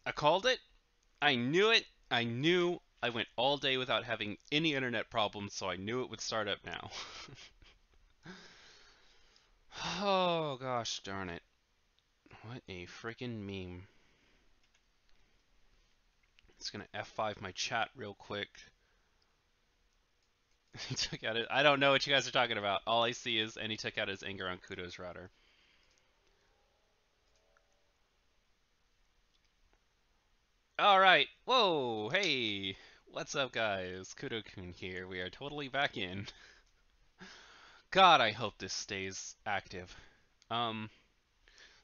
I called it. I knew it. I knew I went all day without having any internet problems, so I knew it would start up now. Oh gosh darn it. What a freaking meme. It's gonna F5 my chat real quick. He took out it. I don't know what you guys are talking about. All I see is, and he took out his anger on Kudo's router. Alright. Whoa. Hey. What's up, guys? Kudo-kun here. We are totally back in. God, I hope this stays active. Um,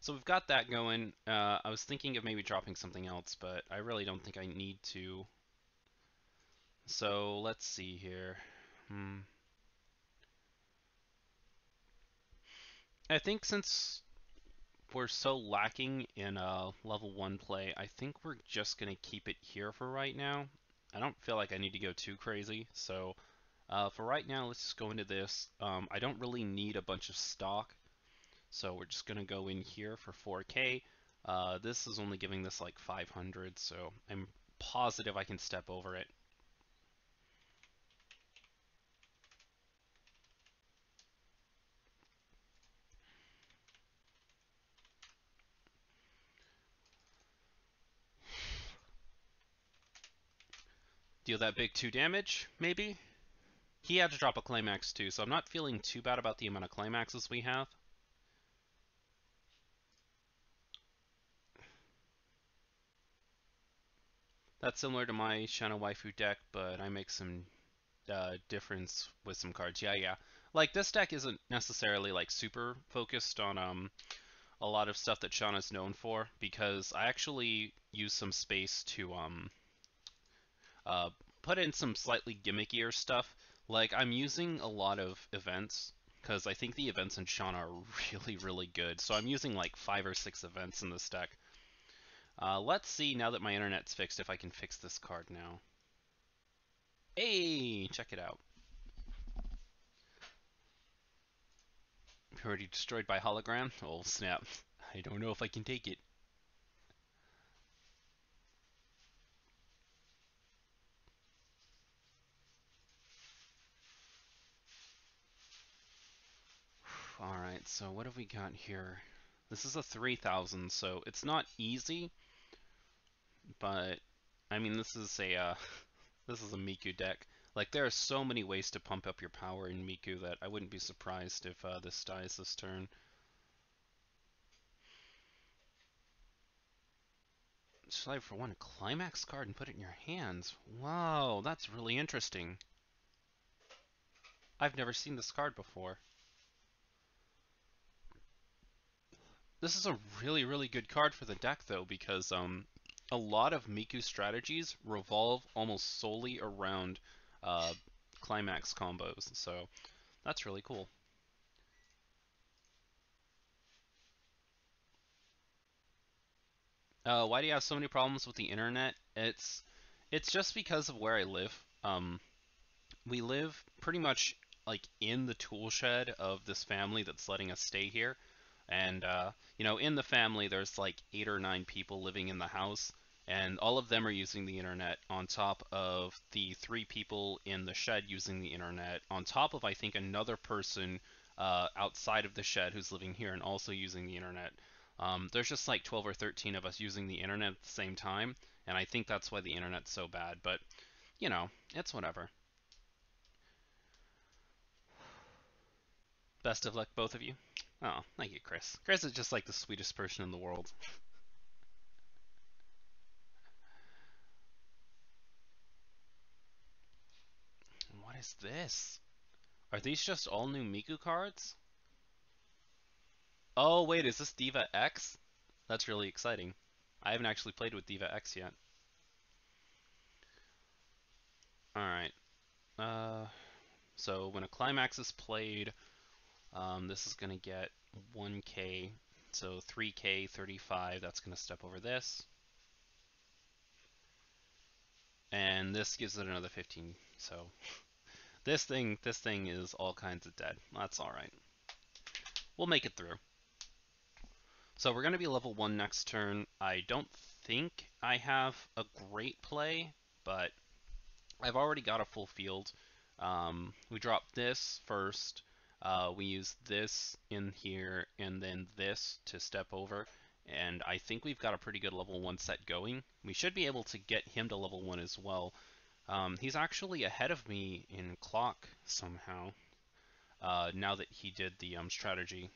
so we've got that going. I was thinking of maybe dropping something else, but I really don't think I need to. So let's see here. Hmm. I think since we're so lacking in level 1 play, I think we're just going to keep it here for right now. I don't feel like I need to go too crazy, so for right now, let's just go into this. I don't really need a bunch of stock, so we're just going to go in here for 4K. This is only giving this like 500, so I'm positive I can step over it. Deal that big 2 damage, maybe? He had to drop a climax too, so I'm not feeling too bad about the amount of climaxes we have. That's similar to my Shana Waifu deck, but I make some difference with some cards. Yeah, yeah. Like this deck isn't necessarily like super focused on a lot of stuff that Shana's known for, because I actually use some space to uh, put in some slightly gimmickier stuff. Like I'm using a lot of events because I think the events in Shana are really, really good. So I'm using like 5 or 6 events in this deck. Let's see now that my internet's fixed if I can fix this card now. Hey, check it out. Already destroyed by hologram? Oh snap. I don't know if I can take it. Alright, so what have we got here? This is a 3000, so it's not easy, but I mean this is a Miku deck. Like there are so many ways to pump up your power in Miku that I wouldn't be surprised if this dies this turn. Slide for 1 climax card and put it in your hands. Wow, that's really interesting. I've never seen this card before. This is a really, really good card for the deck, though, because a lot of Miku strategies revolve almost solely around uh, climax combos, so that's really cool. Why do you have so many problems with the internet? It's just because of where I live. We live pretty much like in the tool shed of this family that's letting us stay here. And, in the family, there's like 8 or 9 people living in the house, and all of them are using the internet on top of the 3 people in the shed using the internet, on top of, I think, another person outside of the shed who's living here and also using the internet. There's just like 12 or 13 of us using the internet at the same time, and I think that's why the internet's so bad, but, it's whatever. Best of luck, both of you. Oh, thank you, Chris. Chris is just like the sweetest person in the world. What is this? Are these just all new Miku cards? Oh, wait, is this Diva X? That's really exciting. I haven't actually played with Diva X yet. Alright. Uh, so when a climax is played, this is going to get 1k. So 3k, 35, that's going to step over this. And this gives it another 15. So this thing is all kinds of dead. That's alright. We'll make it through. So we're going to be level 1 next turn. I don't think I have a great play, but I've already got a full field. We drop this first. We use this in here and then this to step over. And I think we've got a pretty good level 1 set going. We should be able to get him to level 1 as well. He's actually ahead of me in clock somehow, now that he did the strategy.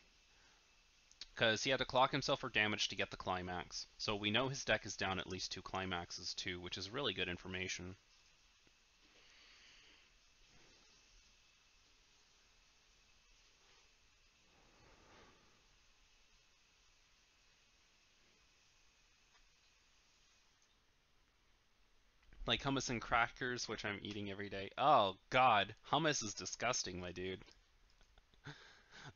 Because he had to clock himself for damage to get the climax. So we know his deck is down at least 2 climaxes too, which is really good information. Like hummus and crackers, which I'm eating every day. Oh god, hummus is disgusting, my dude.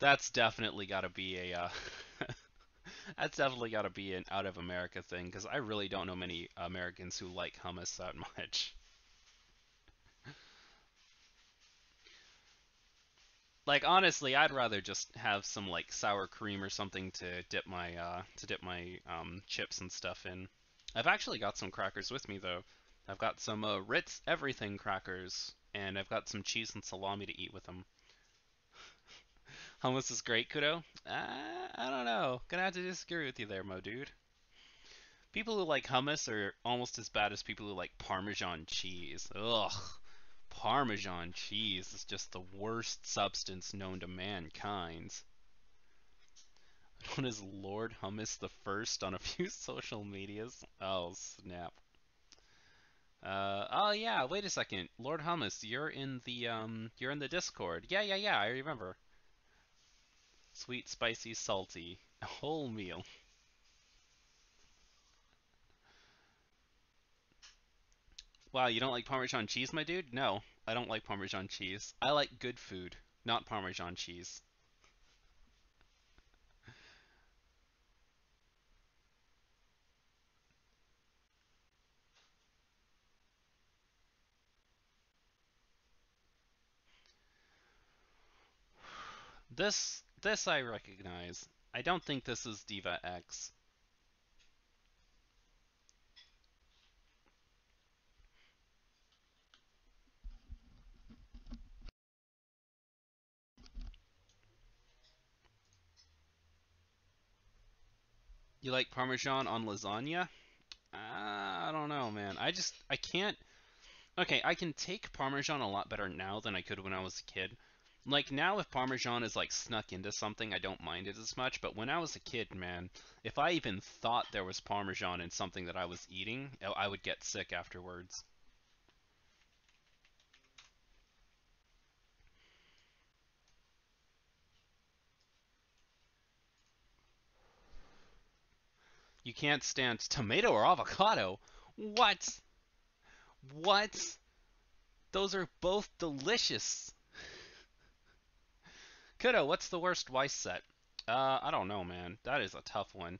That's definitely got to be a that's definitely got to be an out of America thing because I really don't know many Americans who like hummus that much. Like honestly, I'd rather just have some like sour cream or something to dip my chips and stuff in. I've actually got some crackers with me though. I've got some Ritz everything crackers, and I've got some cheese and salami to eat with them. Hummus is great, Kudo. I don't know. Gonna have to disagree with you there, Mo dude. People who like hummus are almost as bad as people who like Parmesan cheese. Ugh. Parmesan cheese is just the worst substance known to mankind. Known as Lord Hummus the First on a few social medias. Oh, snap. Oh yeah, wait a second. Lord Hummus, you're in the Discord. Yeah, I remember. Sweet, spicy, salty. A whole meal. Wow, you don't like Parmesan cheese, my dude? No, I don't like Parmesan cheese. I like good food, not Parmesan cheese. This I recognize. I don't think this is Diva X. You like Parmesan on lasagna? I don't know, man. I can't. Okay, I can take Parmesan a lot better now than I could when I was a kid. Like now, if Parmesan is like snuck into something, I don't mind it as much. But when I was a kid, man, if I even thought there was Parmesan in something that I was eating, I would get sick afterwards. You can't stand tomato or avocado. What? What? Those are both delicious. Kudo, what's the worst Weiss set? I don't know, man. That is a tough one.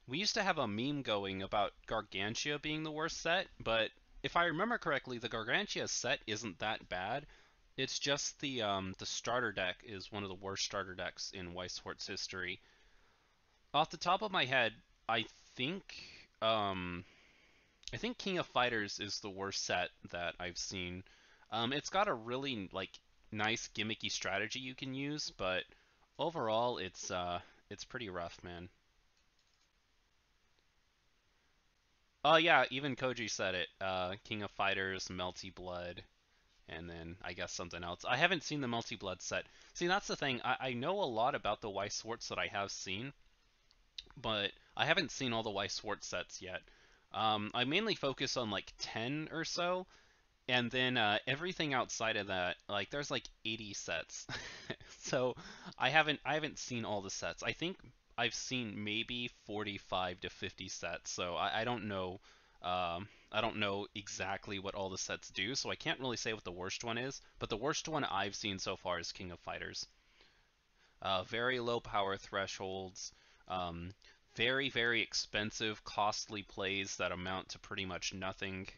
We used to have a meme going about Gargantia being the worst set, but if I remember correctly, the Gargantia set isn't that bad. It's just the starter deck is one of the worst starter decks in Weiss Schwarz history. Off the top of my head, I think um I think King of Fighters is the worst set that I've seen. It's got a really like nice gimmicky strategy you can use, but overall it's pretty rough, man. Oh yeah, even Koji said it. King of Fighters, Melty Blood, and then I guess something else. I haven't seen the Melty Blood set. See, that's the thing. I know a lot about the Weiss Schwarz that I have seen, but I haven't seen all the Weiss Schwarz sets yet. I mainly focus on like 10 or so, and then everything outside of that, like there's like 80 sets. So I haven't seen all the sets. I think I've seen maybe 45 to 50 sets. So I don't know. I don't know exactly what all the sets do, so I can't really say what the worst one is. But the worst one I've seen so far is King of Fighters. Very low power thresholds. Um, very expensive, costly plays that amount to pretty much nothing.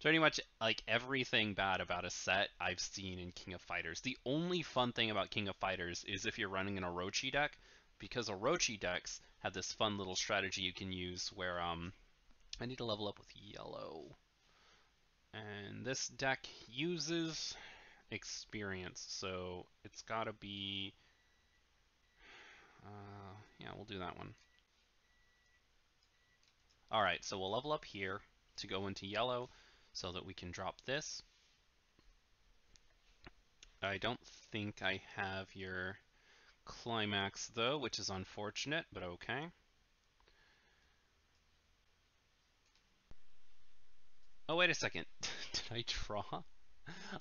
Pretty much like everything bad about a set I've seen in King of Fighters. The only fun thing about King of Fighters is if you're running an Orochi deck, because Orochi decks have this fun little strategy you can use where I need to level up with yellow. And this deck uses experience, so it's gotta be yeah, we'll do that one. Alright, so we'll level up here to go into yellow so that we can drop this. I don't think I have your climax though, which is unfortunate, but okay. Oh, wait a second. Did I draw?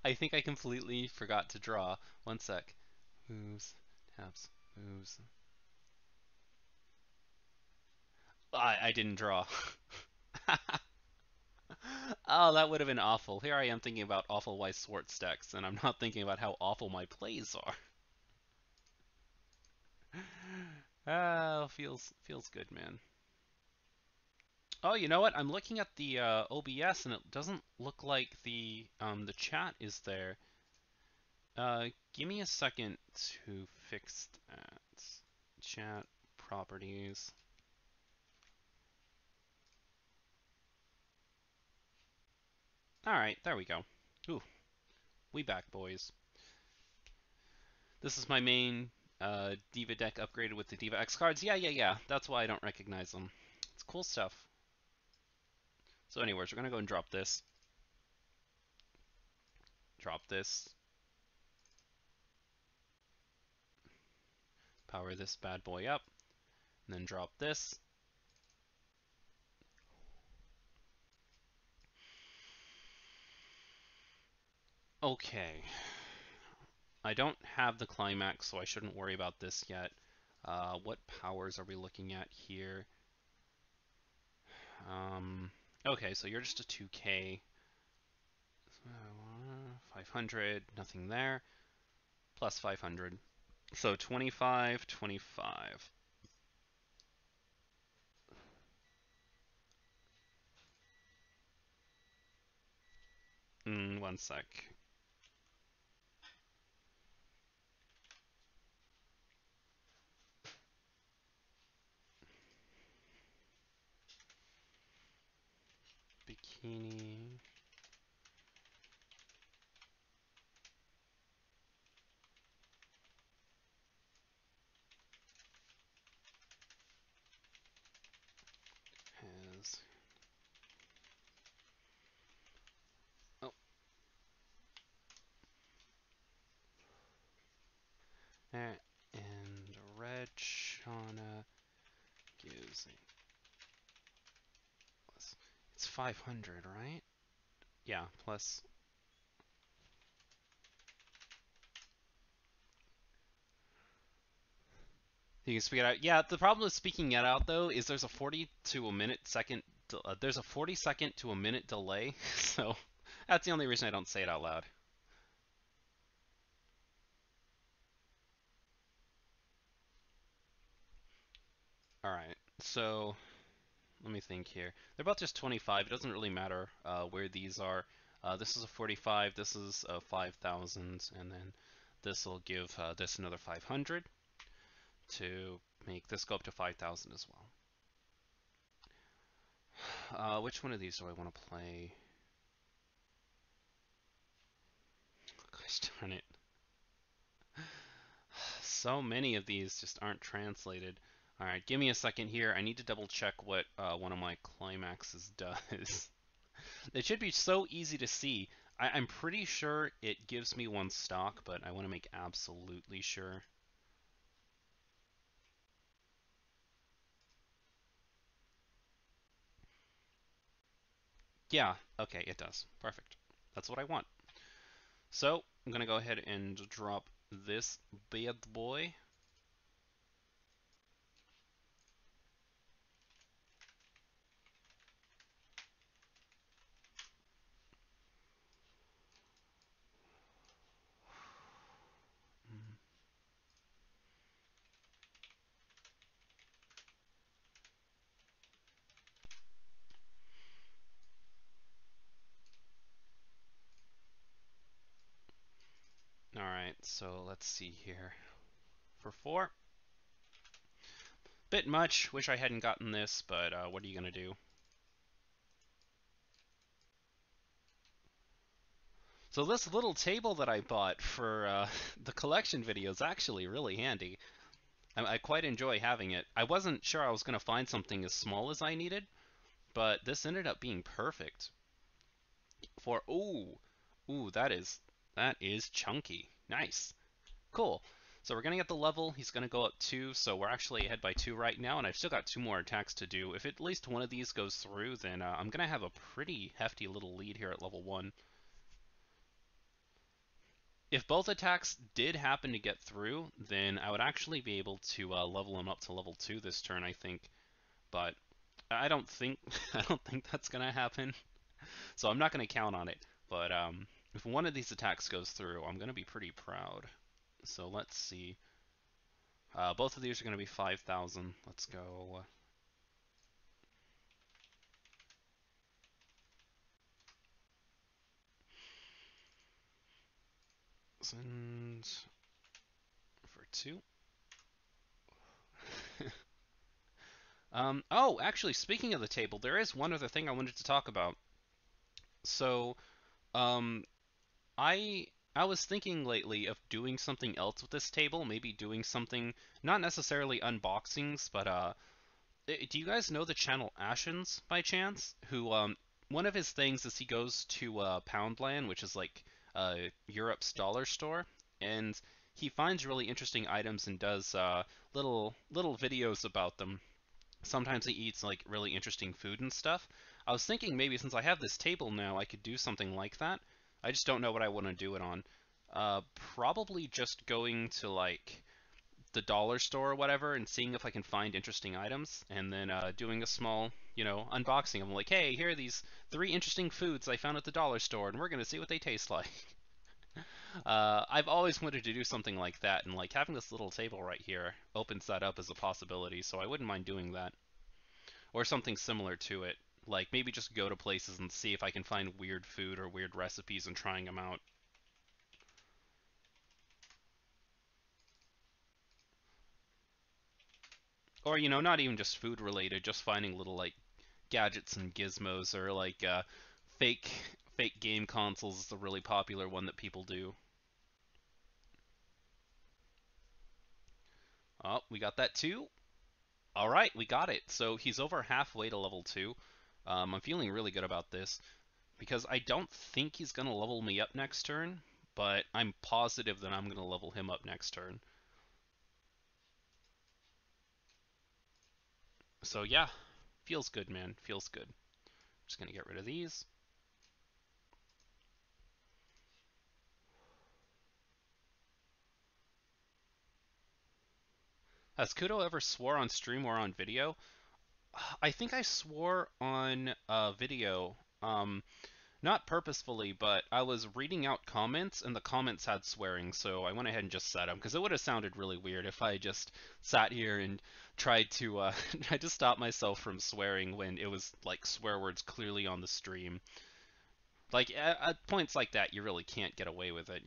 I think I completely forgot to draw. One sec. Moves, tabs, moves. I didn't draw. Oh, that would have been awful. Here I am thinking about awful Weiss Schwarz decks, and I'm not thinking about how awful my plays are. Oh, feels good, man. Oh, you know what? I'm looking at the OBS, and it doesn't look like the chat is there. Give me a second to fix that. Chat properties. All right, there we go. Ooh, we back, boys. This is my main Diva deck upgraded with the Diva X cards. Yeah. That's why I don't recognize them. It's cool stuff. So anyways, we're going to go and drop this. Drop this. Power this bad boy up. And then drop this. Okay. I don't have the climax, so I shouldn't worry about this yet. What powers are we looking at here? Okay, so you're just a 2K. 500, nothing there. Plus 500. So 25, 25. One sec. Bikini. Has. Oh. And Red Shauna gives. It's 500, right? Yeah, plus. You can speak it out. Yeah, the problem with speaking it out though is there's a 40 to a minute second. There's a 40-second to a minute delay, so that's the only reason I don't say it out loud. All right, so let me think here. They're both just 25. It doesn't really matter where these are. This is a 45. This is a 5,000, and then this will give this another 500 to make this go up to 5,000 as well. Which one of these do I want to play? Gosh darn it. So many of these just aren't translated. Alright, give me a second here. I need to double check what one of my climaxes does. It should be so easy to see. I'm pretty sure it gives me one stock, but I want to make absolutely sure. Yeah, okay, it does. Perfect. That's what I want. So, I'm going to go ahead and drop this bad boy. Alright, so let's see here. For 4, Bit much. Wish I hadn't gotten this, but what are you gonna do? So this little table that I bought for the collection video is actually really handy. I quite enjoy having it. I wasn't sure I was gonna find something as small as I needed, but this ended up being perfect for ooh, that is chunky. Nice. Cool. So we're gonna get the level. He's gonna go up 2, so we're actually ahead by 2 right now, and I've still got 2 more attacks to do. If at least one of these goes through, then I'm gonna have a pretty hefty little lead here at level 1. If both attacks did happen to get through, then I would actually be able to level him up to level 2 this turn, I think. But I don't think I don't think that's gonna happen. So I'm not gonna count on it. But if one of these attacks goes through, I'm gonna be pretty proud. So let's see. Both of these are gonna be 5,000. Let's go. And for 2. Oh, actually, speaking of the table, there is one other thing I wanted to talk about. So, um, I I was thinking lately of doing something else with this table, maybe doing something not necessarily unboxings, but do you guys know the channel Ashens by chance? Who one of his things is he goes to Poundland, which is like Europe's dollar store, and he finds really interesting items and does little videos about them. Sometimes he eats like really interesting food and stuff. I was thinking maybe since I have this table now, I could do something like that. I just don't know what I want to do it on. Probably just going to like the dollar store or whatever and seeing if I can find interesting items, and then doing a small, unboxing. I'm like, hey, here are these 3 interesting foods I found at the dollar store, and we're gonna see what they taste like. I've always wanted to do something like that, and like having this little table right here opens that up as a possibility, so I wouldn't mind doing that. Or something similar to it. Like maybe just go to places and see if I can find weird food or weird recipes and trying them out. Or, not even just food related, just finding little like gadgets and gizmos, or like fake fake game consoles is the really popular one that people do. Oh, we got that too. All right, we got it. So he's over halfway to level 2. I'm feeling really good about this because I don't think he's gonna level me up next turn, but I'm positive that I'm gonna level him up next turn. So yeah, feels good, man. Feels good. Just gonna get rid of these. Has Kudo ever swore on stream or on video? I think I swore on video. Not purposefully, but I was reading out comments and the comments had swearing, so I went ahead and just said them because it would have sounded really weird if I just sat here and tried to tried to stop myself from swearing when it was like swear words clearly on the stream. Like at points like that, you really can't get away with it.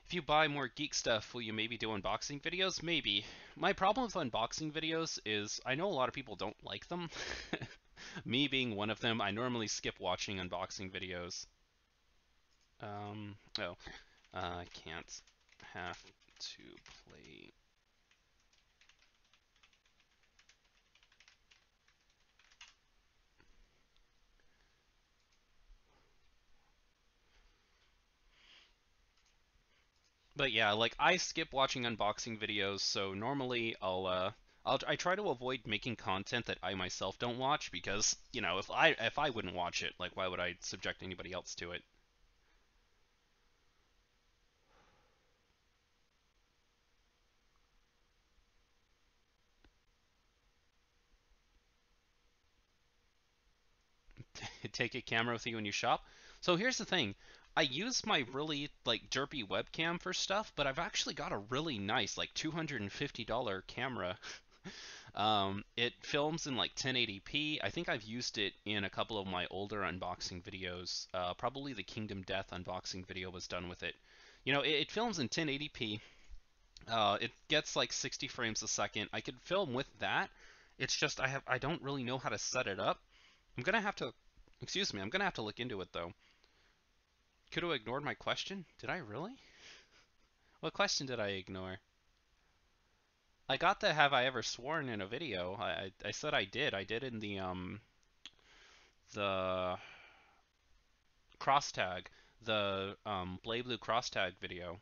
If you buy more geek stuff, will you maybe do unboxing videos? Maybe. My problem with unboxing videos is I know a lot of people don't like them. Me being one of them, I normally skip watching unboxing videos. Oh, I can't have to play. But yeah, like I skip watching unboxing videos, so normally I try to avoid making content that I myself don't watch because, if I wouldn't watch it, like why would I subject anybody else to it? Take a camera with you when you shop. So here's the thing. I use my really like derpy webcam for stuff, but I've actually got a really nice like $250 camera. It films in like 1080p. I think I've used it in a couple of my older unboxing videos. Probably the Kingdom Death unboxing video was done with it. It films in 1080p. It gets like 60 frames a second. I could film with that. It's just I don't really know how to set it up. I'm gonna have to, excuse me, I'm gonna have to look into it though. Could have ignored my question? Did I really? What question did I ignore? I got the have I ever sworn in a video. I said I did. I did in the cross tag, the Blade Blue cross tag video.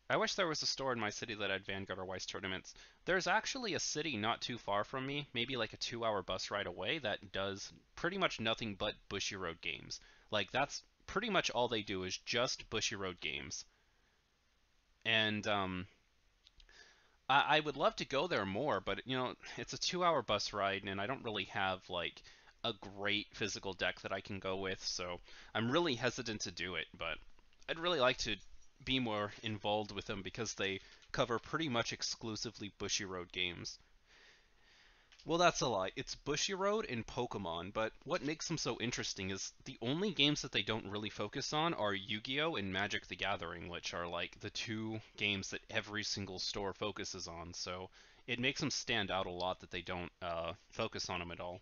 I wish there was a store in my city that had Vanguard or Weiss tournaments. There's actually a city not too far from me, maybe like a 2 hour bus ride away, that does pretty much nothing but Bushiroad games. Like, that's pretty much all they do is just Bushiroad games. And I would love to go there more, but it's a 2 hour bus ride, and I don't really have like a great physical deck that I can go with, so I'm really hesitant to do it. But I'd really like to be more involved with them because they cover pretty much exclusively Bushiroad games. Well, that's a lie. It's Bushiroad and Pokemon, but what makes them so interesting is the only games that they don't really focus on are Yu-Gi-Oh! And Magic the Gathering, which are like the two games that every single store focuses on. So it makes them stand out a lot that they don't focus on them at all.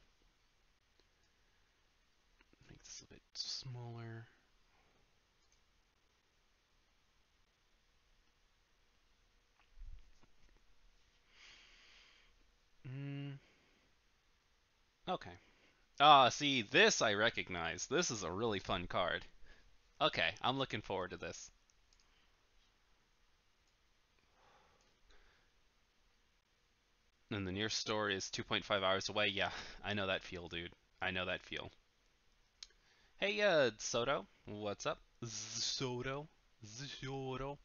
Make this a bit smaller. Mm, okay. Ah, see, this I recognize. This is a really fun card. Okay, I'm looking forward to this. And the nearest store is 2.5 hours away. Yeah, I know that feel, dude. I know that feel. Hey, Soto. What's up? Soto. Soto.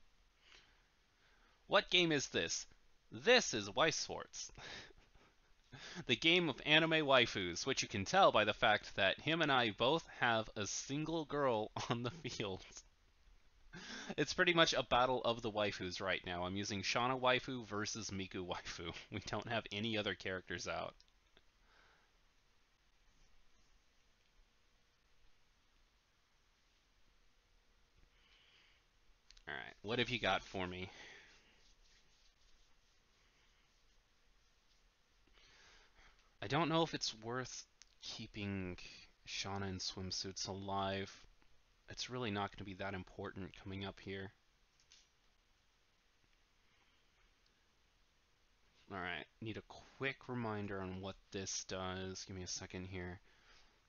What game is this? This is Weiss Schwarz, the game of anime waifus, which you can tell by the fact that him and I both have a single girl on the field. It's pretty much a battle of the waifus right now. I'm using Shauna waifu versus Miku waifu. We don't have any other characters out. Alright, what have you got for me? I don't know if it's worth keeping Shauna in swimsuits alive. It's really not going to be that important coming up here. Alright, need a quick reminder on what this does. Give me a second here.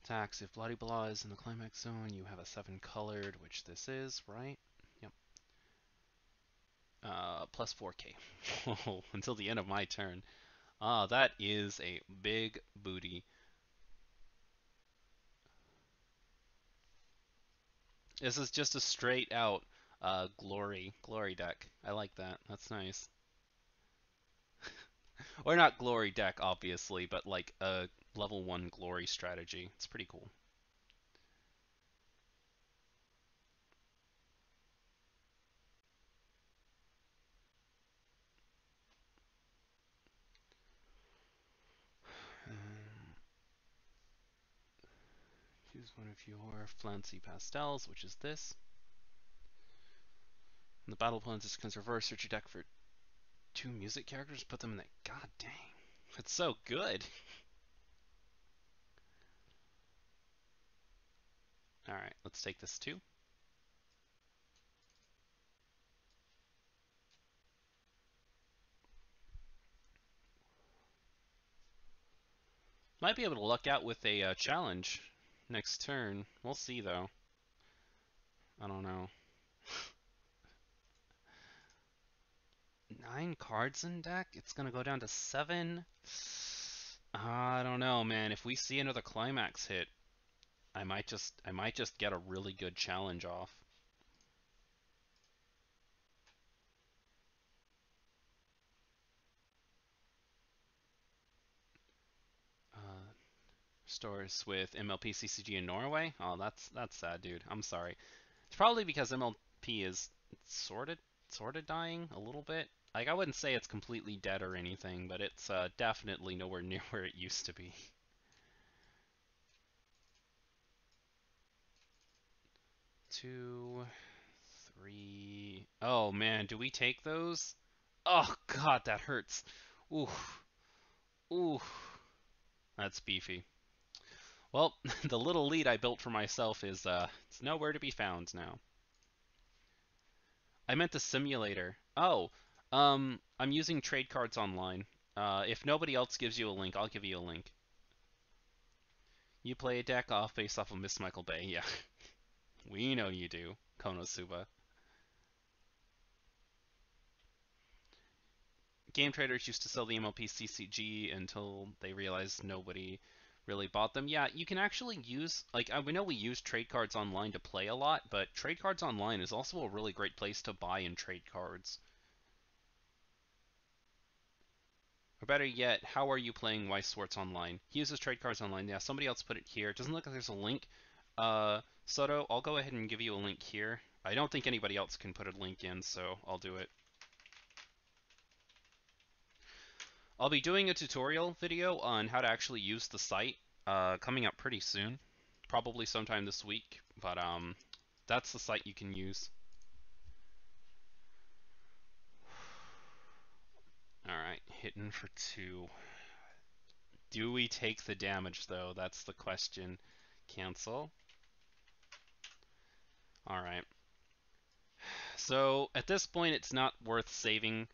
Attacks, if Bloody Blah is in the climax zone, you have a 7 colored, which this is, right? Yep. Plus 4k. Until the end of my turn. Ah, that is a big booty. This is just a straight out glory deck. I like that. That's nice. Or not glory deck, obviously, but like a level 1 glory strategy. It's pretty cool. Um, Choose one of your Flouncy Pastels, which is this. When the battle opponent discards reverse, search your deck for 2 music characters, put them in that. God dang. It's so good. Alright, let's take this too. Might be able to luck out with a challenge next turn. We'll see though. I don't know. 9 cards in deck? It's gonna go down to 7? I don't know, man. If we see another climax hit, I might just get a really good challenge off. Uh, Stores with MLP CCG in Norway? Oh, that's sad, dude. I'm sorry. It's probably because MLP is sorta dying a little bit. Like, I wouldn't say it's completely dead or anything, but it's definitely nowhere near where it used to be. 2, 3. Oh man, do we take those? Oh god, that hurts. Ooh, ooh, that's beefy. Well, the little lead I built for myself is it's nowhere to be found now. I meant the simulator. Oh, I'm using trade cards online. If nobody else gives you a link, I'll give you a link. You play a deck off based off of Miss Michael Bay. Yeah, we know you do, Konosuba. Game traders used to sell the MLP CCG until they realized nobody really bought them. Yeah, you can actually use, like, we know we use trade cards online to play a lot, but trade cards online is also a really great place to buy and trade cards. Or better yet, how are you playing Weiss Schwarz online? He uses trade cards online. Yeah, somebody else put it here. It doesn't look like there's a link. Soto, I'll go ahead and give you a link here. I don't think anybody else can put a link in, so I'll do it. I'll be doing a tutorial video on how to actually use the site coming up pretty soon. Probably sometime this week, but that's the site you can use. Alright, hitting for 2. Do we take the damage, though? That's the question. Cancel. Alright. So, at this point, it's not worth saving,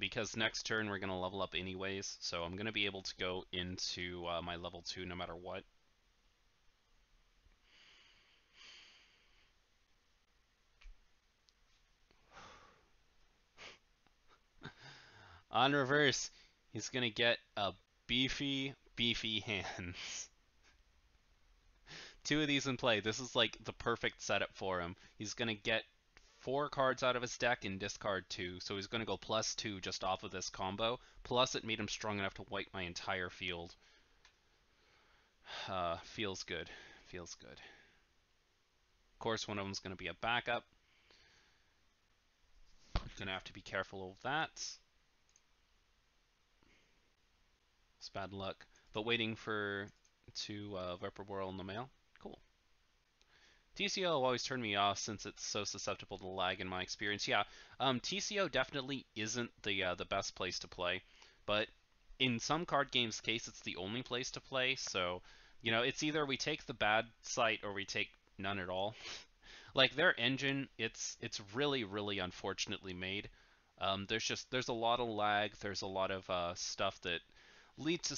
because next turn we're going to level up anyways, so I'm going to be able to go into my level 2 no matter what. On reverse, he's going to get a beefy hands. 2 of these in play. This is like the perfect setup for him. He's going to get 4 cards out of his deck and discard 2, so he's going to go +2 just off of this combo. Plus, it made him strong enough to wipe my entire field. Feels good. Feels good. Of course, one of them's going to be a backup. Going to have to be careful of that. It's bad luck. But waiting for 2 Vapor Whirl in the mail. Cool. TCO always turned me off since it's so susceptible to lag in my experience. Yeah, TCO definitely isn't the best place to play, but in some card games' case, it's the only place to play. So, you know, it's either we take the bad site or we take none at all. Like their engine, it's really unfortunately made. There's a lot of lag. There's a lot of stuff that leads to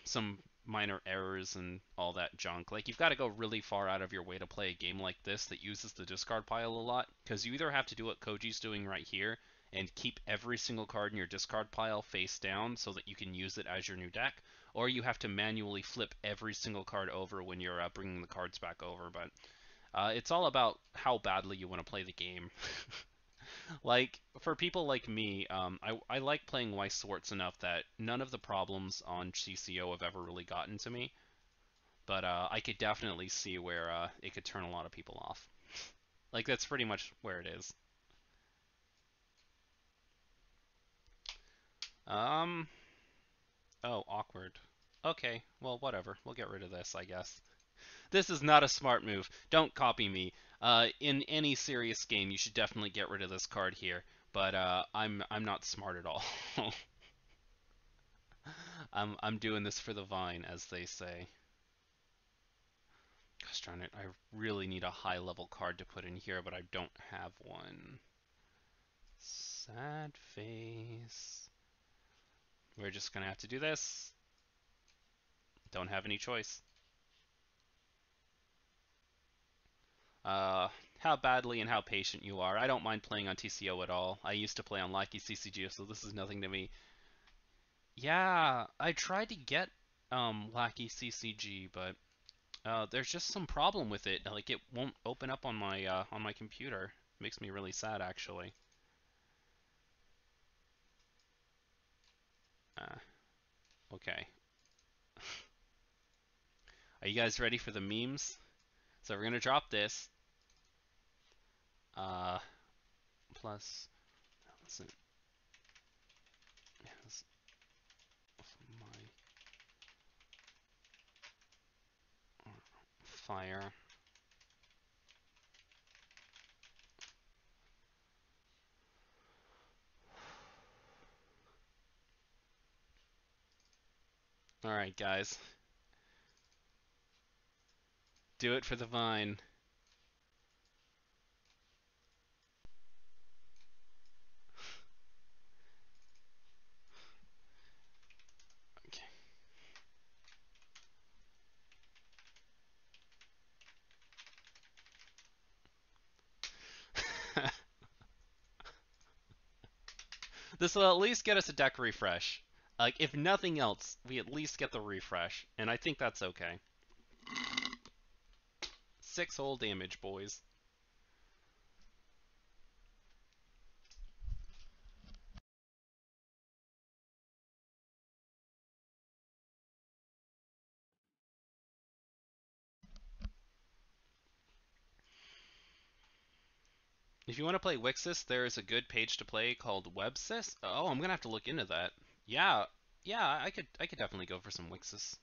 some minor errors and all that junk. Like you've got to go really far out of your way to play a game like this that uses the discard pile a lot, because you either have to do what Koji's doing right here and keep every single card in your discard pile face down so that you can use it as your new deck, or you have to manually flip every single card over when you're bringing the cards back over. But it's all about how badly you want to play the game. Like, for people like me, I like playing Weiss Schwarz enough that none of the problems on CCO have ever really gotten to me. But I could definitely see where it could turn a lot of people off. Like, that's pretty much where it is. Um, oh, awkward. Okay, well, whatever. We'll get rid of this, I guess. This is not a smart move. Don't copy me. In any serious game, you should definitely get rid of this card here. But I'm not smart at all. I'm doing this for the vine, as they say. Gosh darn it, I really need a high level card to put in here, but I don't have one. Sad face. We're just gonna have to do this. Don't have any choice. How badly and how patient you are. I don't mind playing on TCO at all. I used to play on Lackey CCG, so this is nothing to me. Yeah, I tried to get Lackey CCG, but there's just some problem with it. Like it won't open up on my computer. Makes me really sad, actually. Uh, okay. Are you guys ready for the memes? So we're gonna drop this. Uh, plus, listen, yes, my fire Alright, guys. Do it for the vine. Okay. This will at least get us a deck refresh. Like, if nothing else, we at least get the refresh, and I think that's okay. 6 whole damage, boys. If you want to play Wixis, there is a good page to play called Websys. Oh, I'm gonna have to look into that. Yeah, yeah, I could definitely go for some Wixis.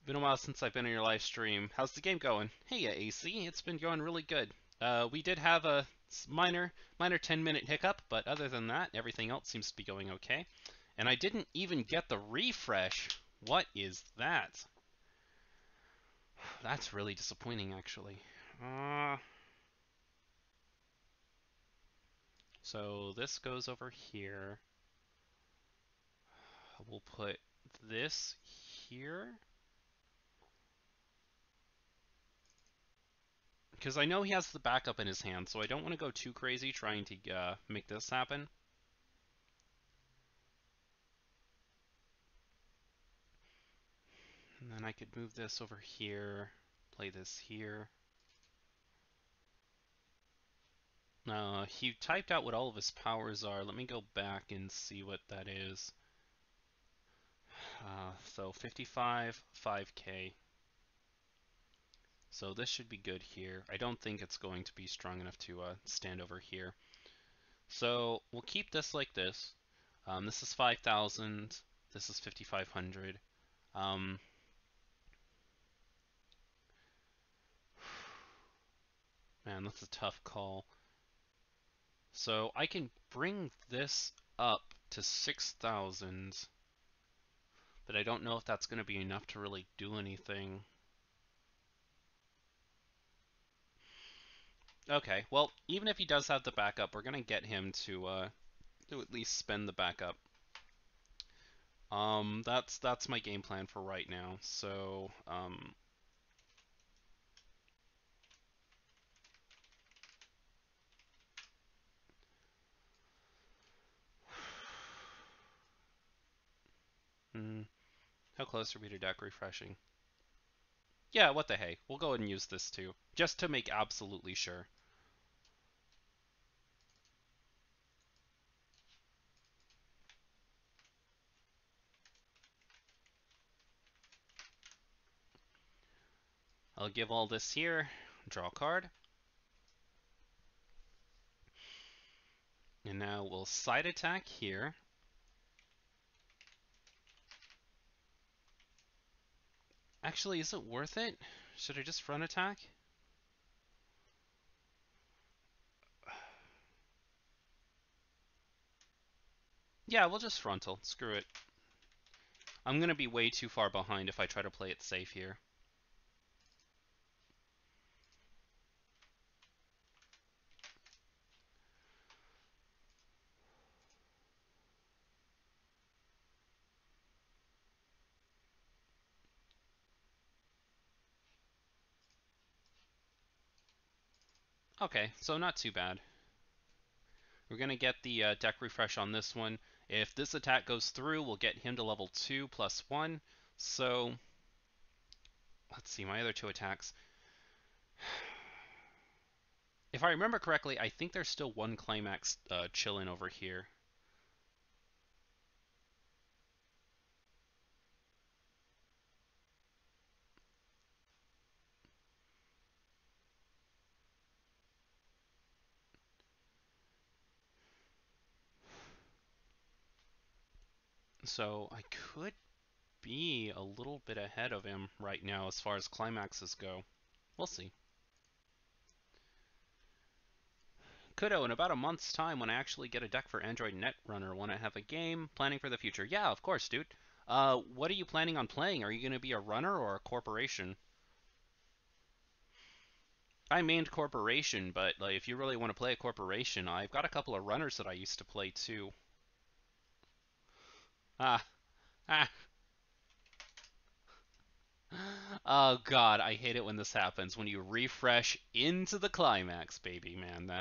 Been a while since I've been in your live stream. How's the game going? Hey, AC, it's been going really good. We did have a minor 10-minute hiccup, but other than that, everything else seems to be going okay. And I didn't even get the refresh. What is that? That's really disappointing, actually. Uh, so this goes over here. We'll put this here. Because I know he has the backup in his hand, so I don't want to go too crazy trying to make this happen. And then I could move this over here, play this here. He typed out what all of his powers are. Let me go back and see what that is. So 55, 5k. So this should be good here. I don't think it's going to be strong enough to stand over here. So we'll keep this like this. This is 5,000. This is 5,500. Um, man, that's a tough call. So I can bring this up to 6,000, but I don't know if that's going to be enough to really do anything. Okay, well, even if he does have the backup, we're going to get him to at least spend the backup. That's my game plan for right now. So, how close are we to deck refreshing? Yeah, what the hey. We'll go ahead and use this too, just to make absolutely sure. I'll give all this here, draw a card. And now we'll side attack here. Actually, is it worth it? Should I just front attack? Yeah, we'll just frontal. Screw it. I'm going to be way too far behind if I try to play it safe here. Okay, so not too bad. We're going to get the deck refresh on this one. If this attack goes through, we'll get him to level 2 plus 1. So, let's see, my other two attacks. If I remember correctly, I think there's still one climax chilling over here. So I could be a little bit ahead of him right now as far as climaxes go. We'll see. Kudo, in about a month's time, when I actually get a deck for Android Netrunner, when I have a game, planning for the future. Yeah, of course, dude. What are you planning on playing? Are you going to be a runner or a corporation? I mained corporation, but like, if you really want to play a corporation, I've got a couple of runners that I used to play too. Ah, ah. Oh God, I hate it when this happens. When you refresh into the climax, baby, man.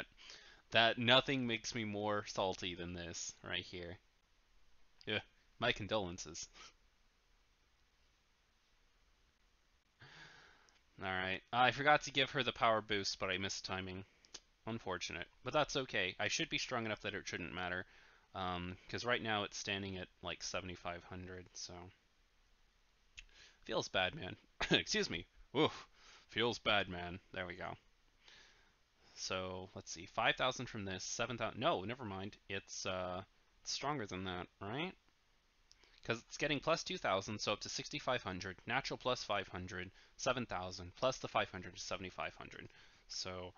That nothing makes me more salty than this right here. Yeah, my condolences. All right, I forgot to give her the power boost, but I missed timing. Unfortunate, but that's okay. I should be strong enough that it shouldn't matter. Because right now it's standing at like 7,500, so feels bad, man. Excuse me. Oof, feels bad, man. There we go. So let's see, 5,000 from this, 7,000. No, never mind. It's stronger than that, right? Because it's getting plus 2,000, so up to 6,500. Natural plus 500, 7,000 plus the 500 is 7,500. So,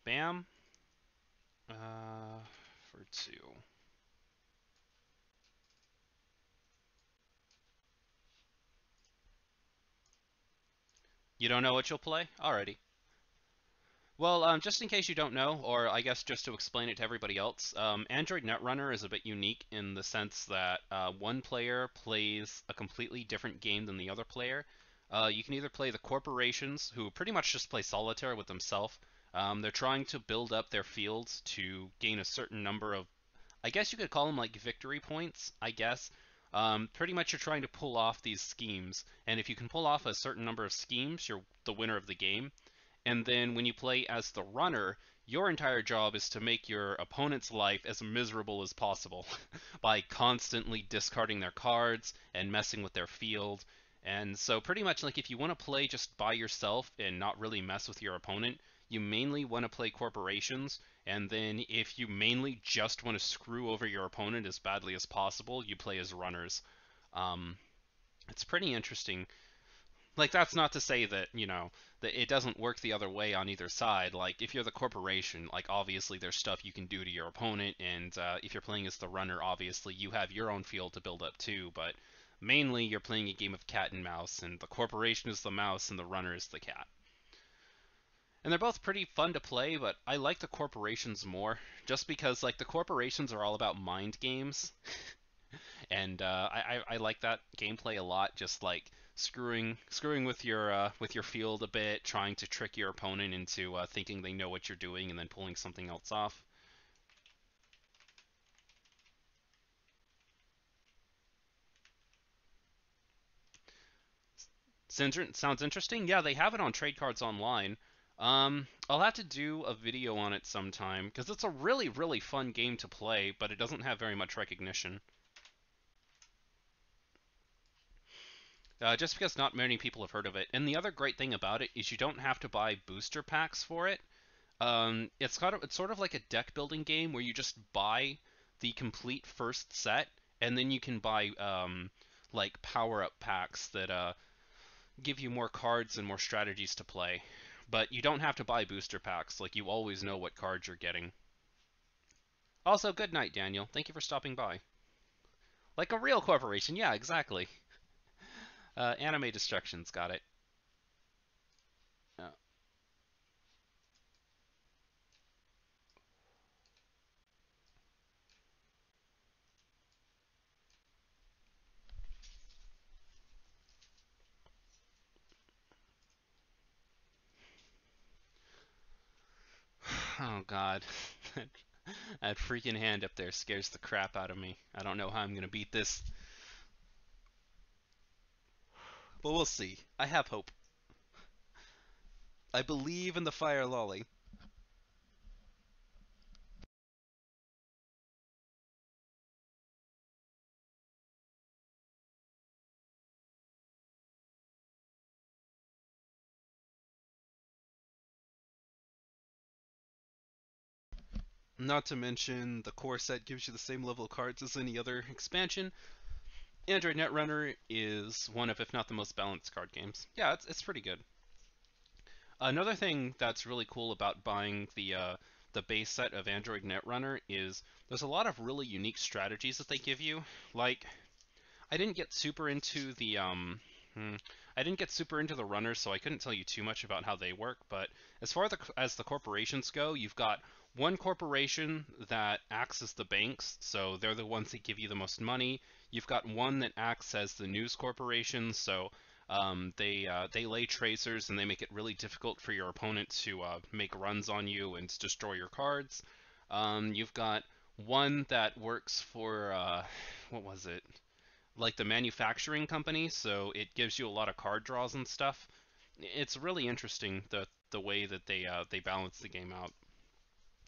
bam. For two. You don't know what you'll play? Alrighty. Well, just in case you don't know, or I guess just to explain it to everybody else, Android Netrunner is a bit unique in the sense that one player plays a completely different game than the other player. You can either play the corporations, who pretty much just play solitaire with themselves. They're trying to build up their fields to gain a certain number of, I guess you could call them like victory points, I guess. Pretty much you're trying to pull off these schemes, and if you can pull off a certain number of schemes, you're the winner of the game. And then when you play as the runner, your entire job is to make your opponent's life as miserable as possible by constantly discarding their cards and messing with their field. And so, pretty much like if you want to play just by yourself and not really mess with your opponent, you mainly want to play corporations. And then, if you mainly just want to screw over your opponent as badly as possible, you play as runners. Um, it's pretty interesting. Like, that's not to say that, that it doesn't work the other way on either side. Like, if you're the corporation, like, obviously there's stuff you can do to your opponent, and if you're playing as the runner, obviously you have your own field to build up too, but mainly you're playing a game of cat and mouse, and the corporation is the mouse and the runner is the cat. And they're both pretty fun to play, but I like the corporations more, just because, like, the corporations are all about mind games, and I like that gameplay a lot. Just like screwing with your field a bit, trying to trick your opponent into thinking they know what you're doing, and then pulling something else off. Sounds interesting. Yeah, they have it on Trade Cards Online. I'll have to do a video on it sometime because it's a really fun game to play, but it doesn't have very much recognition. Just because not many people have heard of it. And the other great thing about it is you don't have to buy booster packs for it. It's sort of like a deck building game where you just buy the complete first set, and then you can buy like power up packs that give you more cards and more strategies to play. But you don't have to buy booster packs. Like, you always know what cards you're getting. Also, good night, Daniel. Thank you for stopping by. Like a real corporation, yeah, exactly. Anime Destructions got it. Uh, oh God, that freaking hand up there scares the crap out of me. I don't know how I'm gonna beat this. But we'll see. I have hope. I believe in the fire lolly. Not to mention, the core set gives you the same level of cards as any other expansion. Android Netrunner is one of, if not the most balanced card games. Yeah, it's pretty good. Another thing that's really cool about buying the base set of Android Netrunner is there's a lot of really unique strategies that they give you. Like, I didn't get super into the I didn't get super into the runners, so I couldn't tell you too much about how they work. But as the corporations go, you've got one corporation that acts as the banks, so they're the ones that give you the most money. You've got one that acts as the news corporation, so they lay tracers and they make it really difficult for your opponent to make runs on you and destroy your cards. You've got one that works for what was it? Like the manufacturing company, so it gives you a lot of card draws and stuff. It's really interesting the way that they balance the game out.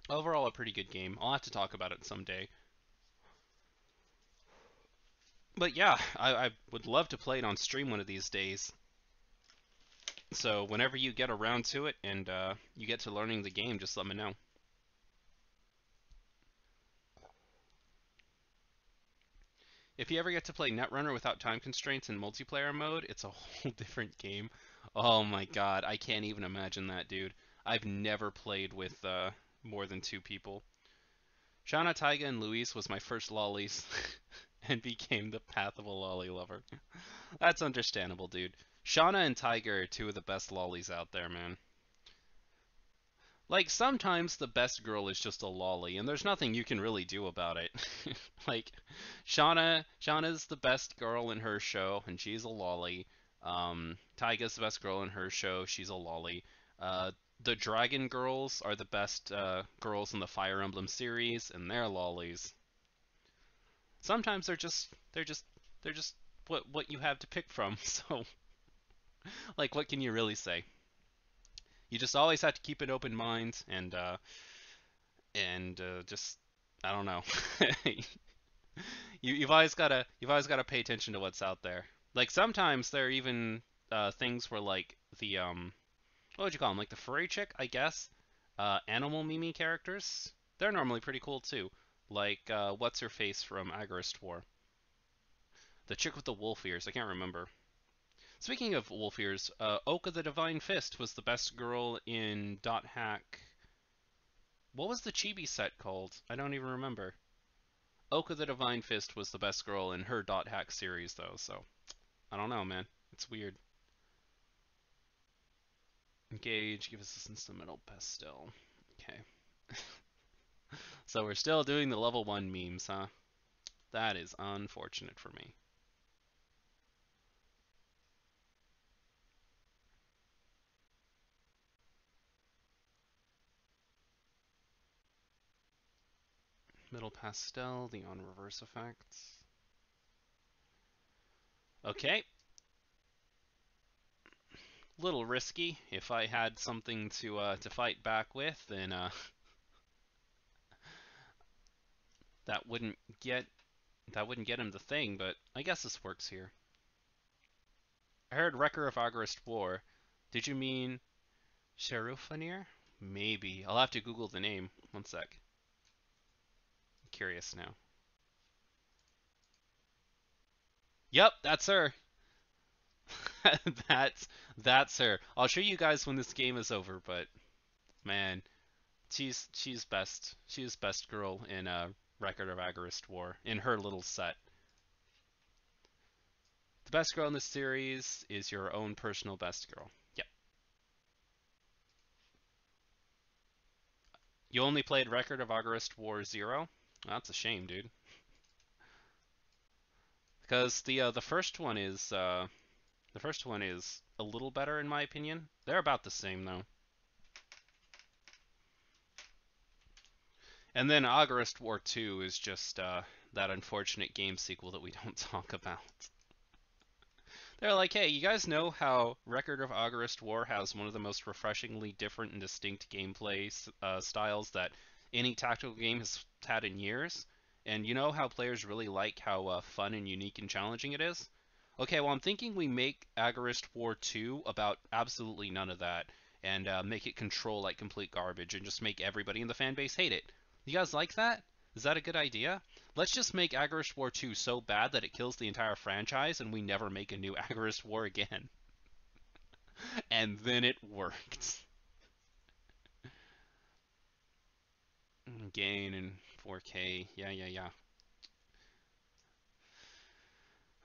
Overall, a pretty good game. I'll have to talk about it someday. But yeah, I would love to play it on stream one of these days. So whenever you get around to it and you get to learning the game, just let me know. If you ever get to play Netrunner without time constraints in multiplayer mode, it's a whole different game. Oh my god, I can't even imagine that, dude. I've never played with more than two people. Shauna, Taiga, and Luis was my first lollies and became the path of a lolly lover. That's understandable, dude. Shauna and Taiga are two of the best lollies out there, man. Like, sometimes the best girl is just a lolly, and there's nothing you can really do about it. Like, Shauna's the best girl in her show, and she's a lolly. Taiga's the best girl in her show, she's a lolly. The Dragon Girls are the best girls in the Fire Emblem series, and they're lollies. Sometimes they're just what you have to pick from. So, like, what can you really say? You just always have to keep an open mind and just I don't know. You've always gotta pay attention to what's out there. Like sometimes there are even things where like the what would you call them? Like the furry chick, I guess. Animal Mimi characters. They're normally pretty cool too. Like what's her face from Agarist War? The chick with the wolf ears. I can't remember. Speaking of wolf ears, Oka the Divine Fist was the best girl in Dot Hack. What was the chibi set called? I don't even remember. Oka the Divine Fist was the best girl in her Dot Hack series, though, so I don't know, man. It's weird. Engage, give assistance to middle pastel. Okay. So we're still doing the level 1 memes, huh? That is unfortunate for me. Middle pastel, the on reverse effects. Okay. Little risky. If I had something to fight back with, then that wouldn't get him the thing, but I guess this works here. I heard Wrecker of Agarist War. Did you mean Sharufanir? Maybe. I'll have to Google the name. One sec. I'm curious now. Yep, that's her. that's that's her. I'll show you guys when this game is over, but man, she's best. She's best girl in Record of Agarist War in her little set. The best girl in this series is your own personal best girl. Yep. You only played Record of Agarist War 0? That's a shame, dude. Because the first one is a little better in my opinion. They're about the same though. And then Agarist War 2 is just that unfortunate game sequel that we don't talk about. They're like, hey, you guys know how Record of Agarist War has one of the most refreshingly different and distinct gameplay styles that any tactical game has had in years? And you know how players really like how fun and unique and challenging it is? Okay, well, I'm thinking we make Agarist War 2 about absolutely none of that and make it control like complete garbage and just make everybody in the fan base hate it. You guys like that? Is that a good idea? Let's just make Agarist War 2 so bad that it kills the entire franchise and we never make a new Agarist War again. And then it worked. Gain in 4K. Yeah, yeah,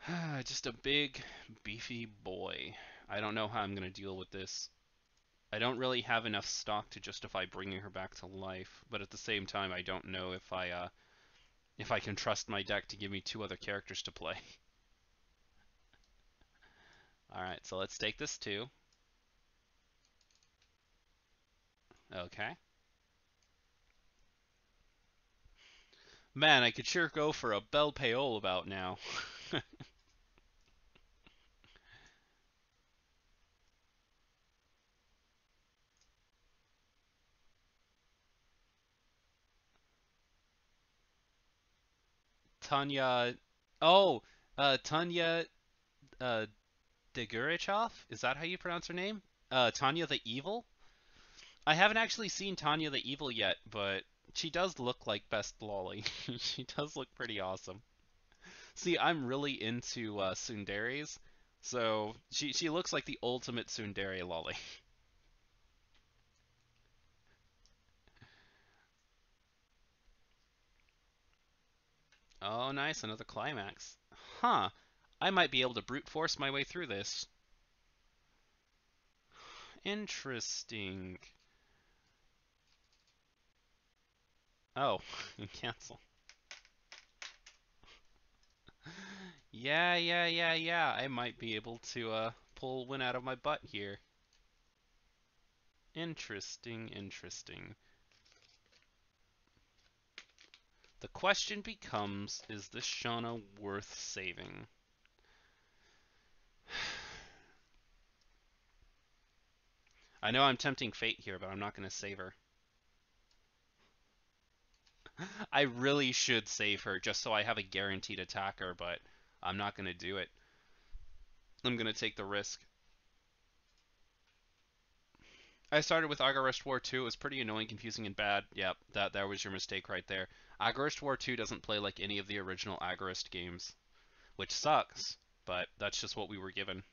yeah. Just a big, beefy boy. I don't know how I'm going to deal with this. I don't really have enough stock to justify bringing her back to life, but at the same time, I don't know if I can trust my deck to give me two other characters to play. All right, so let's take this too. Okay. Man, I could sure go for a Belle Payole about now. Tanya. Oh, Tanya uh, Degurichov? Is that how you pronounce her name? Tanya the Evil? I haven't actually seen Tanya the Evil yet, but she does look like Best Lolly. She does look pretty awesome. See, I'm really into tsunderes, so she looks like the ultimate tsundere lolly. Oh, nice, another climax. Huh. I might be able to brute force my way through this. Interesting. Oh, cancel. Yeah, yeah, yeah, yeah. I might be able to pull one out of my butt here. Interesting, interesting. The question becomes, is this Shauna worth saving? I know I'm tempting fate here, but I'm not going to save her. I really should save her just so I have a guaranteed attacker, but I'm not going to do it. I'm going to take the risk. I started with Agarest War 2. It was pretty annoying, confusing, and bad. Yep, that was your mistake right there. Agarest War 2 doesn't play like any of the original Agarest games, which sucks, but that's just what we were given.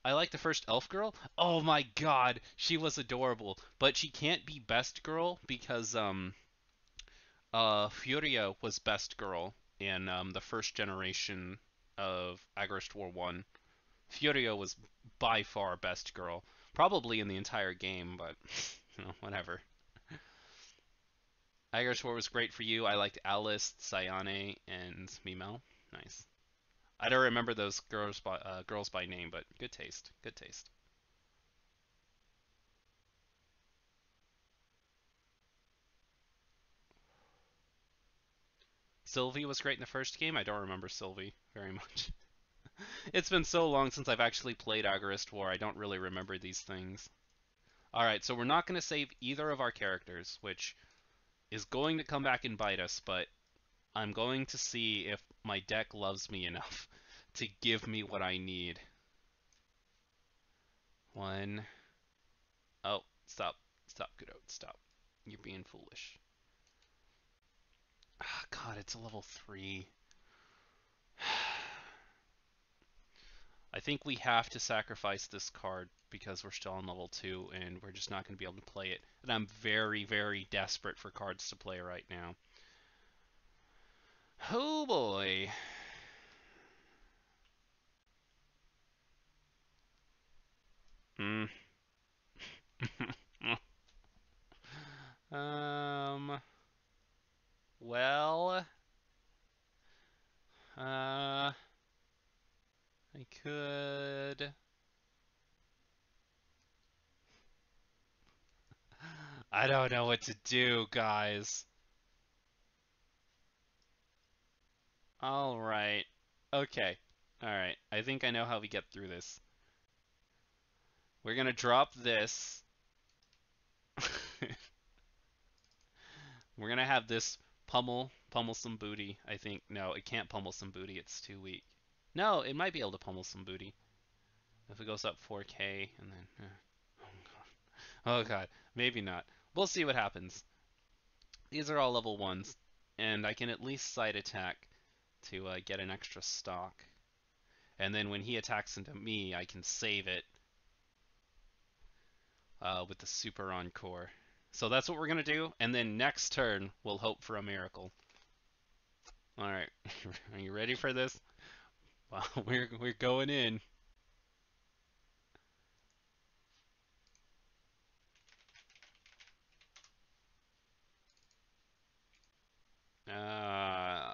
I like the first elf girl. Oh my god, she was adorable. But she can't be best girl because Furia was best girl in the first generation of Agarest War 1. Furia was by far best girl. Probably in the entire game, but whatever. Agarest War was great for you. I liked Alice, Sayane, and Mimel. Nice. I don't remember those girls by name, but good taste. Good taste. Sylvie was great in the first game. I don't remember Sylvie very much. It's been so long since I've actually played Agarist War, I don't really remember these things. Alright, so we're not going to save either of our characters, which is going to come back and bite us, but I'm going to see if my deck loves me enough to give me what I need. One. Oh, stop. Stop, Godot. Stop. You're being foolish. Ah, God, it's a level 3. I think we have to sacrifice this card because we're still on level 2 and we're just not going to be able to play it. And I'm very, very desperate for cards to play right now. Oh boy. Hmm. um. Well. I could. I don't know what to do, guys. All right. Okay. All right. I think I know how we get through this. We're gonna drop this. We're gonna have this pummel some booty. I think no, it can't pummel some booty. It's too weak. No, it might be able to pummel some booty if it goes up 4K and then. Oh god, maybe not. We'll see what happens. These are all level ones, and I can at least side attack to get an extra stock. and then when he attacks into me, I can save it with the super encore. So that's what we're gonna do, and then next turn we'll hope for a miracle. All right, are you ready for this? Well, we're going in. Uh,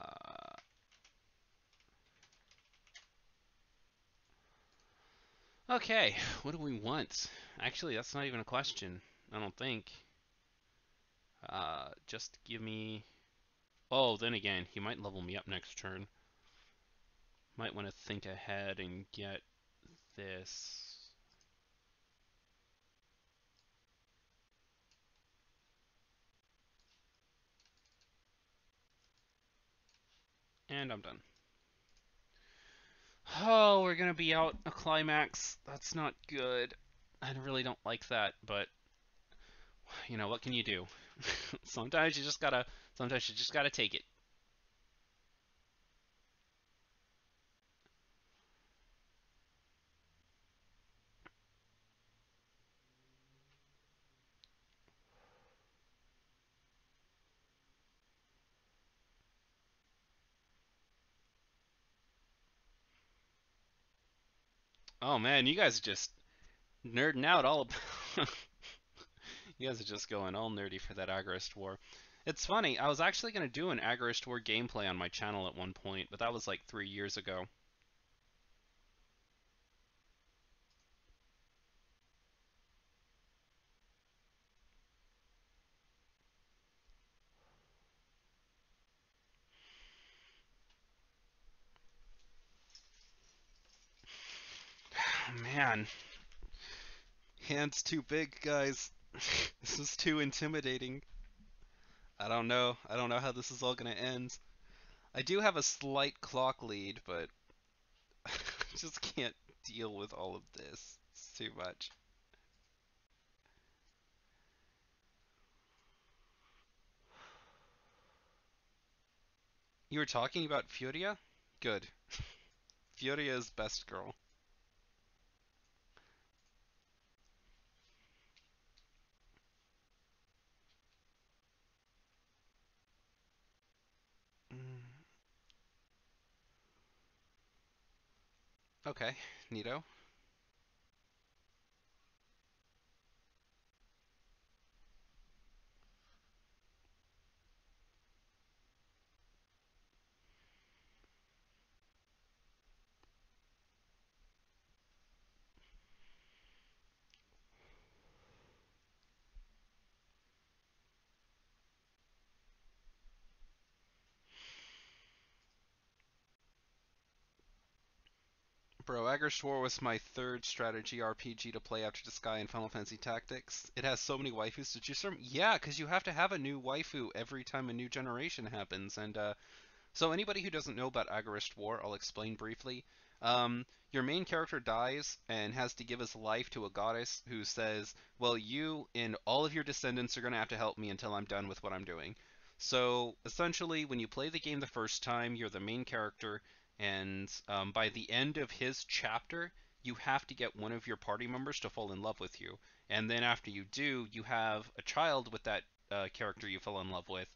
okay, what do we want? Actually, that's not even a question. I don't think. Just give me. Oh, then again, he might level me up next turn. Might want to think ahead and get this. And I'm done. Oh, we're gonna be out a climax. That's not good. I really don't like that, but you know, what can you do? Sometimes you just gotta sometimes you just gotta take it. Oh man, you guys are just nerding out all about you guys are just going all nerdy for that Agorist War. It's funny, I was actually gonna do an Agorist War gameplay on my channel at one point, but that was like 3 years ago. Oh, man, hands too big, guys. This is too intimidating. I don't know. I don't know how this is all gonna end. I do have a slight clock lead, but I just can't deal with all of this. It's too much. You were talking about Furia? Good. Furia is best girl. Mm, okay, neato. Bro, Agorist War was my third strategy RPG to play after Disgaea and Final Fantasy Tactics. It has so many waifus to choose from. Yeah, because you have to have a new waifu every time a new generation happens, and so anybody who doesn't know about Agorist War, I'll explain briefly. Your main character dies and has to give his life to a goddess who says, well, you and all of your descendants are going to have to help me until I'm done with what I'm doing. So essentially, when you play the game the first time, you're the main character, and by the end of his chapter, you have to get one of your party members to fall in love with you. And then after you do, you have a child with that character you fell in love with,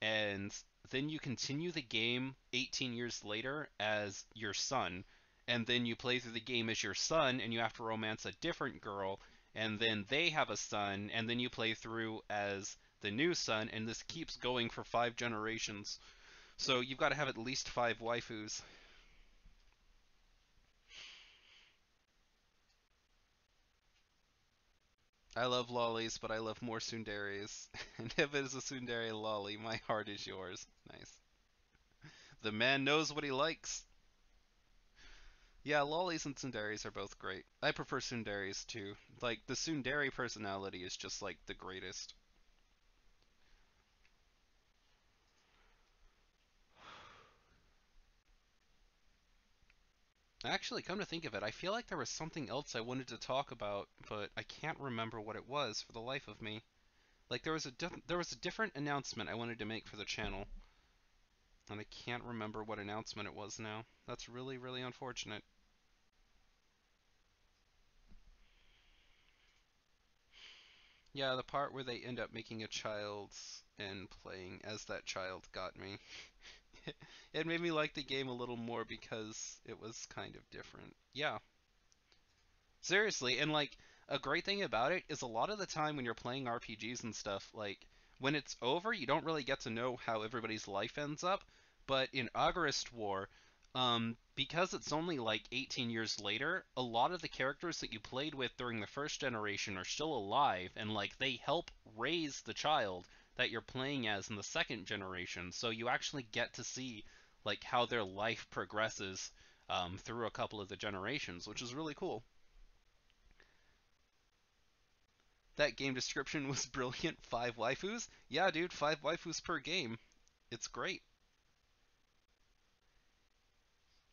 and then you continue the game 18 years later as your son, and then you play through the game as your son, and you have to romance a different girl, and then they have a son, and then you play through as the new son, and this keeps going for 5 generations. So you've got to have at least 5 waifus. I love lollies, but I love more tsunderes. And if it is a tsundere lolly, my heart is yours. Nice. The man knows what he likes. Yeah, lollies and tsunderes are both great. I prefer tsunderes too. Like, the tsundere personality is just like the greatest. Actually, come to think of it, I feel like there was something else I wanted to talk about, but I can't remember what it was for the life of me. Like, there was a different announcement I wanted to make for the channel, and I can't remember what announcement it was now. That's really, really unfortunate. Yeah, the part where they end up making a child and playing as that child got me. It made me like the game a little more because it was kind of different. Yeah, seriously, and like a great thing about it is a lot of the time when you're playing RPGs and stuff, like when it's over, you don't really get to know how everybody's life ends up. But in Agarist War, because it's only like 18 years later, a lot of the characters that you played with during the first generation are still alive, and like they help raise the child that you're playing as in the second generation. So you actually get to see like how their life progresses through a couple of the generations, which is really cool. That game description was brilliant. 5 waifus? Yeah, dude, 5 waifus per game. It's great.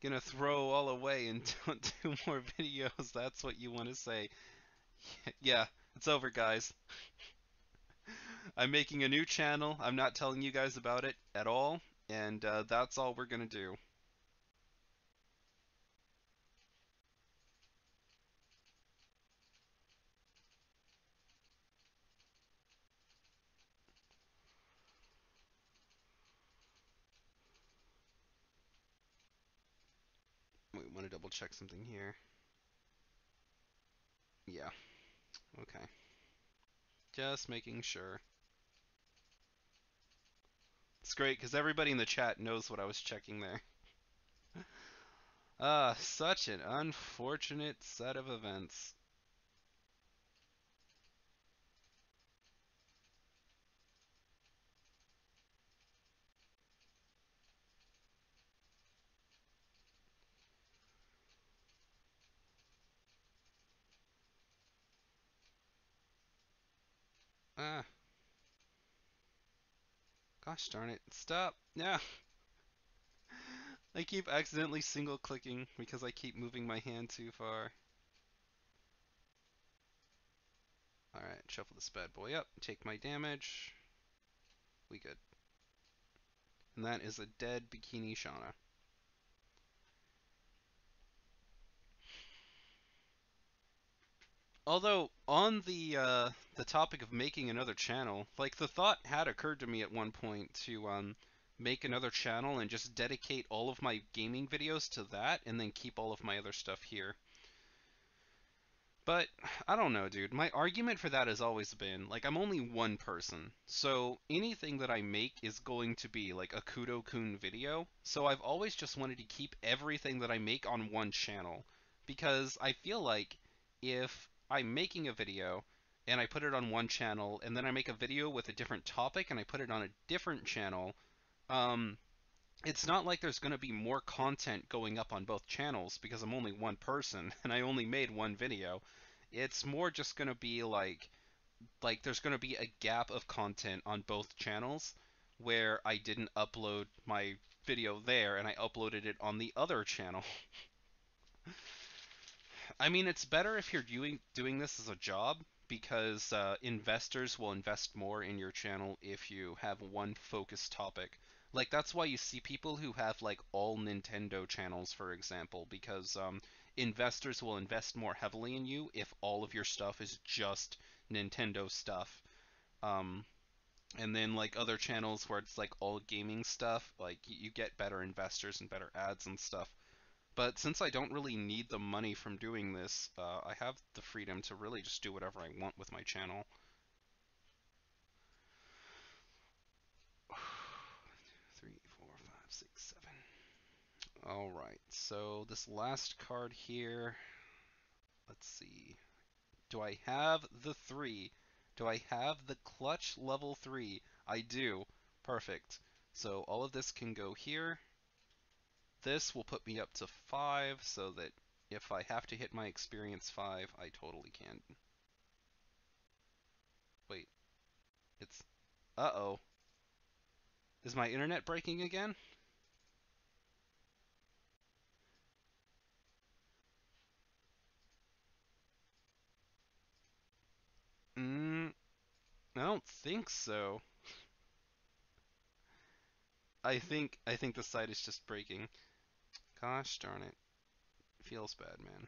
Gonna throw all away and don't do more videos. That's what you want to say. Yeah, it's over, guys. I'm making a new channel. I'm not telling you guys about it at all. And that's all we're gonna do. Wait, want to double check something here. Yeah, okay. Just making sure. It's great because everybody in the chat knows what I was checking there. Ah, such an unfortunate set of events. Ah, gosh darn it. Stop. Yeah. I keep accidentally single clicking because I keep moving my hand too far. Alright, shuffle this bad boy up. Take my damage. We good. And that is a dead Bikini Shauna. Although, on the topic of making another channel, like the thought had occurred to me at one point to make another channel and just dedicate all of my gaming videos to that and then keep all of my other stuff here. But I don't know, dude. My argument for that has always been like I'm only one person, so anything that I make is going to be like a Kudo-kun video. So I've always just wanted to keep everything that I make on one channel because I feel like if I'm making a video and I put it on one channel and then I make a video with a different topic and I put it on a different channel, um, it's not like there's going to be more content going up on both channels because I'm only one person and I only made one video. It's more just going to be like there's going to be a gap of content on both channels where I didn't upload my video there and I uploaded it on the other channel. I mean, it's better if you're doing this as a job because investors will invest more in your channel if you have one focused topic. Like that's why you see people who have like all Nintendo channels, for example, because investors will invest more heavily in you if all of your stuff is just Nintendo stuff. Um, and then like other channels where it's like all gaming stuff, like you get better investors and better ads and stuff. But since I don't really need the money from doing this, I have the freedom to really just do whatever I want with my channel. 3, 4, 5, 6, 7. Alright, so this last card here, let's see. Do I have the 3? Do I have the clutch level 3? I do. Perfect. So all of this can go here. This will put me up to 5 so that if I have to hit my experience 5, I totally can. Wait, it's... Uh-oh. Is my internet breaking again? I don't think so. I think the site is just breaking. Gosh darn it. Feels bad, man.